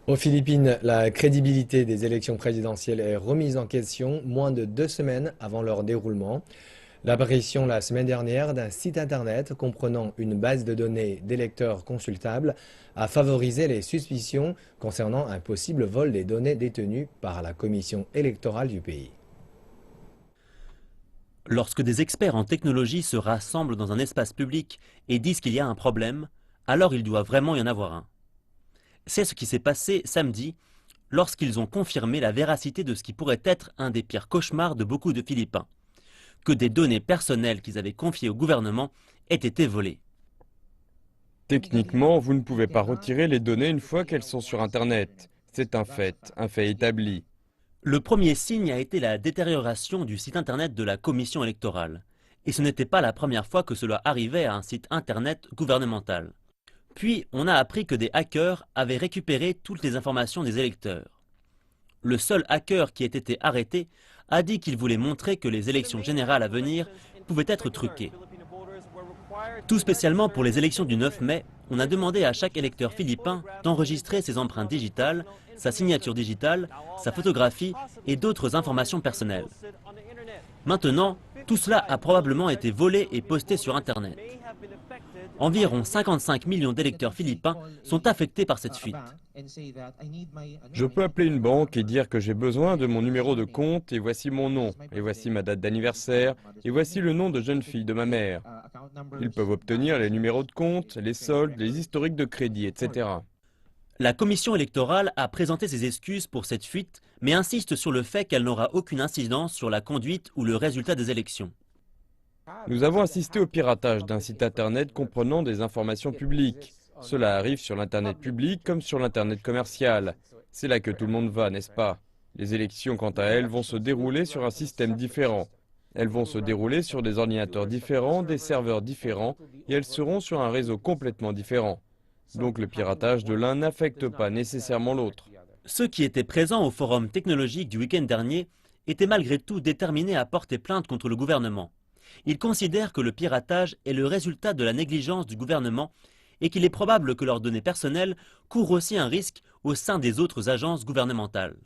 Aux Philippines, la crédibilité des élections présidentielles est remise en question moins de 2 semaines avant leur déroulement. L'apparition la semaine dernière d'un site internet comprenant une base de données d'électeurs consultables a favorisé les suspicions concernant un possible vol des données détenues par la commission électorale du pays. Lorsque des experts en technologie se rassemblent dans un espace public et disent qu'il y a un problème, alors il doit vraiment y en avoir un. C'est ce qui s'est passé samedi lorsqu'ils ont confirmé la véracité de ce qui pourrait être un des pires cauchemars de beaucoup de Philippins, que des données personnelles qu'ils avaient confiées au gouvernement aient été volées. Techniquement, vous ne pouvez pas retirer les données une fois qu'elles sont sur Internet. C'est un fait établi. Le premier signe a été la détérioration du site internet de la commission électorale. Et ce n'était pas la première fois que cela arrivait à un site internet gouvernemental. Puis, on a appris que des hackers avaient récupéré toutes les informations des électeurs. Le seul hacker qui ait été arrêté a dit qu'il voulait montrer que les élections générales à venir pouvaient être truquées. Tout spécialement pour les élections du 9 mai, on a demandé à chaque électeur philippin d'enregistrer ses empreintes digitales, sa signature digitale, sa photographie et d'autres informations personnelles. Maintenant, tout cela a probablement été volé et posté sur Internet. Environ 55 millions d'électeurs philippins sont affectés par cette fuite. Je peux appeler une banque et dire que j'ai besoin de mon numéro de compte et voici mon nom, et voici ma date d'anniversaire, et voici le nom de jeune fille de ma mère. Ils peuvent obtenir les numéros de compte, les soldes, les historiques de crédit, etc. La commission électorale a présenté ses excuses pour cette fuite, mais insiste sur le fait qu'elle n'aura aucune incidence sur la conduite ou le résultat des élections. Nous avons assisté au piratage d'un site internet comprenant des informations publiques. Cela arrive sur l'internet public comme sur l'internet commercial. C'est là que tout le monde va, n'est-ce pas? Les élections, quant à elles, vont se dérouler sur un système différent. Elles vont se dérouler sur des ordinateurs différents, des serveurs différents, et elles seront sur un réseau complètement différent. Donc le piratage de l'un n'affecte pas nécessairement l'autre. Ceux qui étaient présents au forum technologique du week-end dernier étaient malgré tout déterminés à porter plainte contre le gouvernement. Ils considèrent que le piratage est le résultat de la négligence du gouvernement et qu'il est probable que leurs données personnelles courent aussi un risque au sein des autres agences gouvernementales.